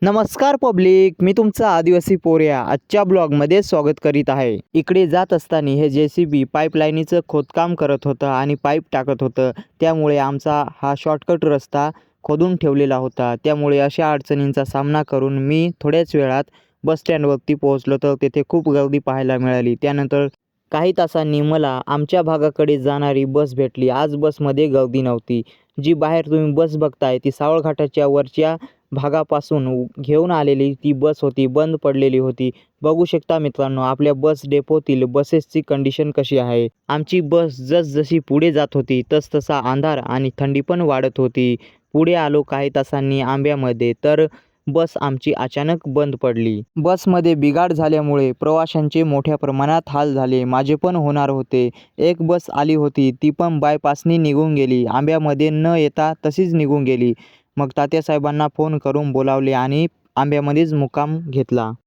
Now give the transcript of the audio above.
नमस्कार पब्लिक, मी तुमचा आदिवासी पोर्या आजच्या ब्लॉगमध्ये स्वागत करीत आहे. इकडे जात असताना हे JCB पाईपलाईनीचं खोदकाम करत होतं आणि पाईप टाकत होतं. त्यामुळे आमचा हा शॉर्टकट रस्ता खोदून ठेवलेला होता. त्यामुळे अशा अडचणींचा सामना करून मी थोड्याच वेळात बस स्टँडवरती पोहोचलो, तर तेथे खूप गर्दी पाहायला मिळाली. त्यानंतर काही तासांनी मला आमच्या भागाकडे जाणारी बस भेटली. आज बसमध्ये गर्दी नव्हती. जी बाहेर तुम्ही बस बघताय ती सावळघाटाच्या वरच्या भागापासून घेऊन आलेली ती बस होती, बंद पडलेली होती. बघू शकता मित्रांनो, आपल्या बस डेपोतील बसेसची कंडिशन कशी आहे. आमची बस जसजशी पुढे जात होती तसतसा अंधार आणि थंडी पण वाढत होती. पुढे आलो काही तासांनी आंब्यामध्ये, तर बस आमची अचानक बंद पडली. बसमध्ये बिघाड झाल्यामुळे प्रवाशांचे मोठ्या प्रमाणात हाल झाले. माझे पण होणार होते. एक बस आली होती, ती पण बायपासनी निघून गेली. आंब्यामध्ये न येता तशीच निघून गेली. मग तात्यासाहेबांना फोन करून बोलावले आणि आंब्यामध्येच मुक्काम घेतला.